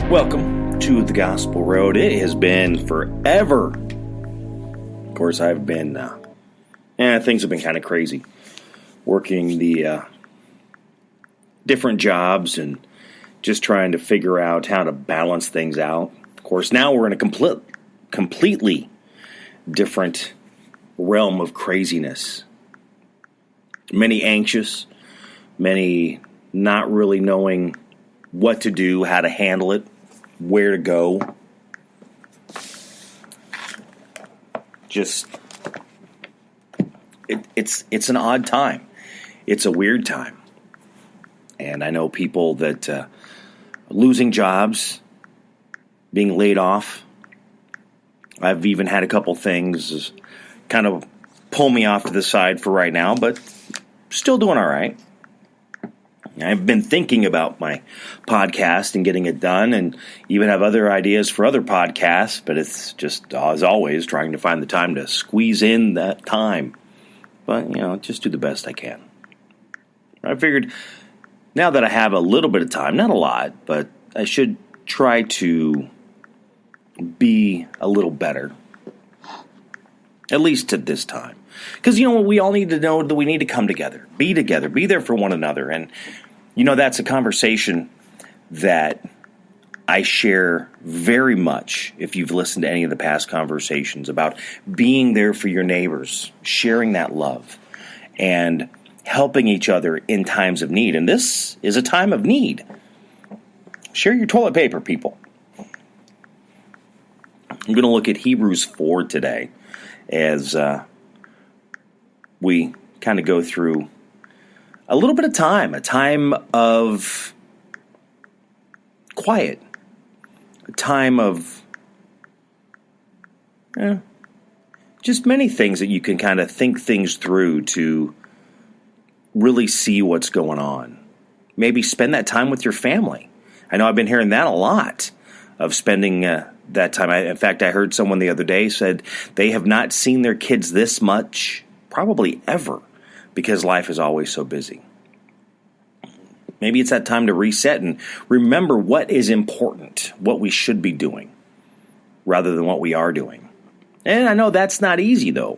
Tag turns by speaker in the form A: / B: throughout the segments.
A: Welcome to the Gospel Road. It has been forever. Of course, I've been, things have been kind of crazy. Working the different jobs and just trying to figure out how to balance things out. Of course, now we're in a completely different realm of craziness. Many anxious, many not really knowing what to do, how to handle it, where to go. Just, it's an odd time. It's a weird time. And I know people that losing jobs, being laid off. I've even had a couple things kind of pull me off to the side for right now, but still doing all right. I've been thinking about my podcast and getting it done, and even have other ideas for other podcasts, but it's just, as always, trying to find the time to squeeze in that time. But, just do the best I can. I figured now that I have a little bit of time, not a lot, but I should try to be a little better, at least at this time. Because, we all need to know that we need to come together, be there for one another. And, that's a conversation that I share very much, if you've listened to any of the past conversations, about being there for your neighbors, sharing that love, and helping each other in times of need. And this is a time of need. Share your toilet paper, people. I'm going to look at Hebrews 4 today as we kind of go through a little bit of time, a time of quiet, a time of just many things that you can kind of think things through to really see what's going on. Maybe spend that time with your family. I know I've been hearing that a lot, of spending that time. In fact, I heard someone the other day said they have not seen their kids this much, probably ever, because life is always so busy. Maybe it's that time to reset and remember what is important, what we should be doing, rather than what we are doing. And I know that's not easy, though,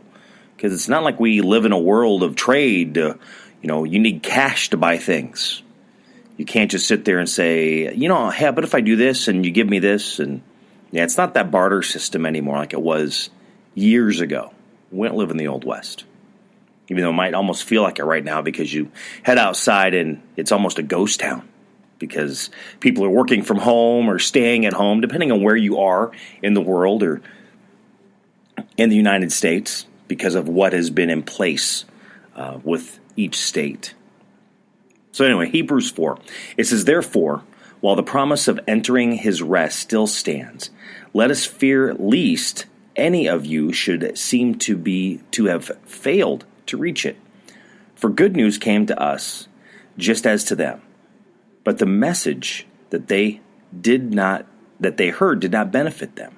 A: because it's not like we live in a world of trade. You need cash to buy things. You can't just sit there and say, hey, but if I do this and you give me this, and it's not that barter system anymore like it was years ago. We don't live in the Old West. Even though it might almost feel like it right now, because you head outside and it's almost a ghost town, because people are working from home or staying at home, depending on where you are in the world or in the United States, because of what has been in place with each state. So anyway, Hebrews 4. It says, "Therefore, while the promise of entering his rest still stands, let us fear lest any of you should seem to have failed to reach it. For good news came to us, just as to them. But the message that they heard did not benefit them,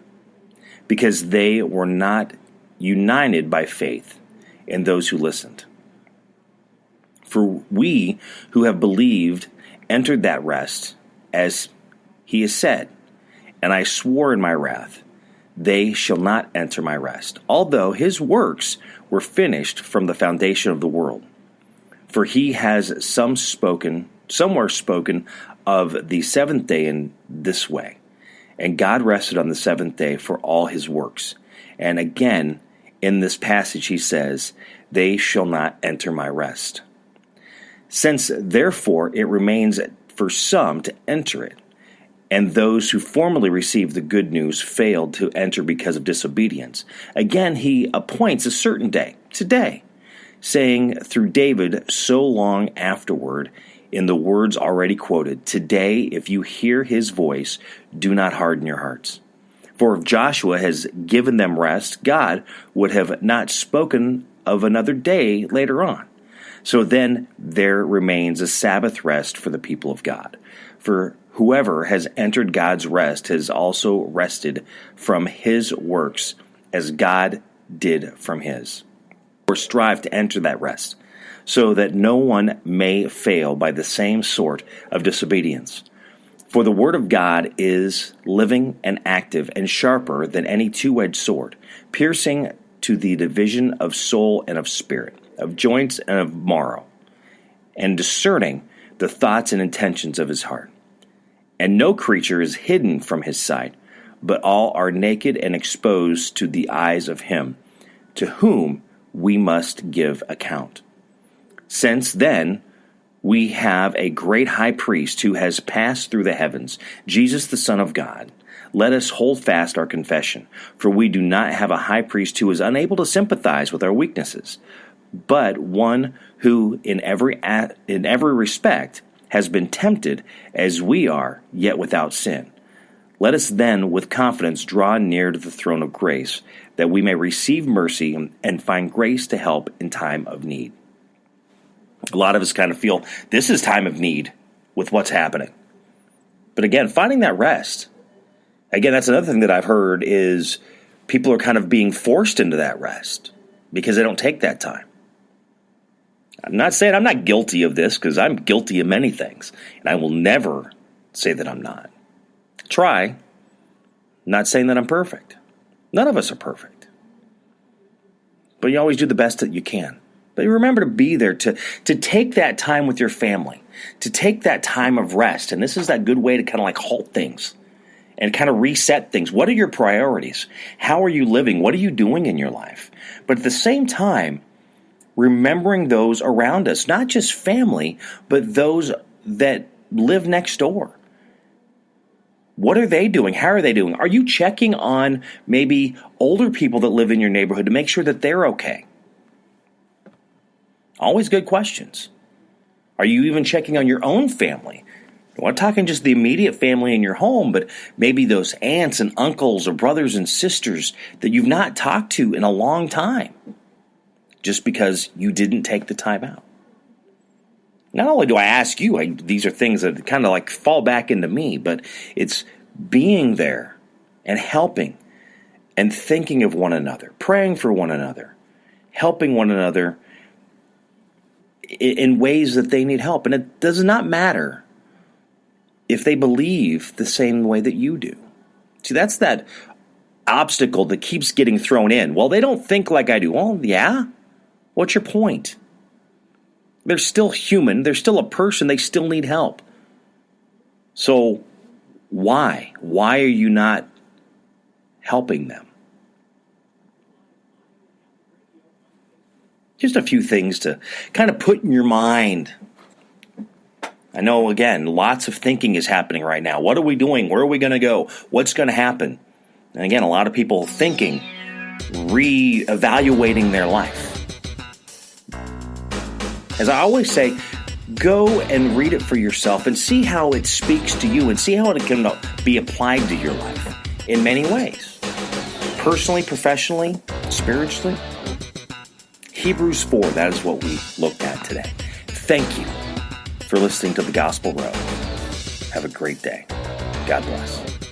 A: because they were not united by faith in those who listened. For we who have believed entered that rest, as he has said, and I swore in my wrath, they shall not enter my rest, although his works were finished from the foundation of the world. For he has somewhere spoken of the seventh day in this way, and God rested on the seventh day for all his works. And again, in this passage he says, they shall not enter my rest. Since therefore it remains for some to enter it, and those who formerly received the good news failed to enter because of disobedience. Again, he appoints a certain day, today, saying through David so long afterward, in the words already quoted, "Today, if you hear his voice, do not harden your hearts. For if Joshua has given them rest, God would have not spoken of another day later on. So then there remains a Sabbath rest for the people of God. For whoever has entered God's rest has also rested from his works as God did from his. Or strive to enter that rest, so that no one may fail by the same sort of disobedience. For the word of God is living and active and sharper than any two-edged sword, piercing to the division of soul and of spirit, of joints and of marrow, and discerning the thoughts and intentions of his heart. And no creature is hidden from his sight, but all are naked and exposed to the eyes of him, to whom we must give account. Since then, we have a great high priest who has passed through the heavens, Jesus the Son of God. Let us hold fast our confession, for we do not have a high priest who is unable to sympathize with our weaknesses, but one who in every respect has been tempted as we are, yet without sin. Let us then with confidence draw near to the throne of grace, that we may receive mercy and find grace to help in time of need. A lot of us kind of feel this is time of need with what's happening. But again, finding that rest. Again, that's another thing that I've heard is people are kind of being forced into that rest because they don't take that time. I'm not saying I'm not guilty of this, because I'm guilty of many things, and I will never say that I'm not. Try. I'm not saying that I'm perfect. None of us are perfect. But you always do the best that you can. But remember to be there, to take that time with your family, to take that time of rest. And this is that good way to kind of like halt things and kind of reset things. What are your priorities? How are you living? What are you doing in your life? But at the same time, remembering those around us, not just family, but those that live next door. What are they doing? How are they doing? Are you checking on maybe older people that live in your neighborhood to make sure that they're okay? Always good questions. Are you even checking on your own family? I'm not talking just the immediate family in your home, but maybe those aunts and uncles or brothers and sisters that you've not talked to in a long time, just because you didn't take the time out. Not only do I ask you, these are things that kind of like fall back into me, but it's being there and helping and thinking of one another, praying for one another, helping one another in ways that they need help. And it does not matter if they believe the same way that you do. See, that's that obstacle that keeps getting thrown in. Well, they don't think like I do. Well, yeah. What's your point? They're still human. They're still a person. They still need help. So why? Why are you not helping them? Just a few things to kind of put in your mind. I know, again, lots of thinking is happening right now. What are we doing? Where are we going to go? What's going to happen? And again, a lot of people thinking, reevaluating their life. As I always say, go and read it for yourself and see how it speaks to you and see how it can be applied to your life in many ways. Personally, professionally, spiritually. Hebrews 4, that is what we looked at today. Thank you for listening to The Gospel Road. Have a great day. God bless.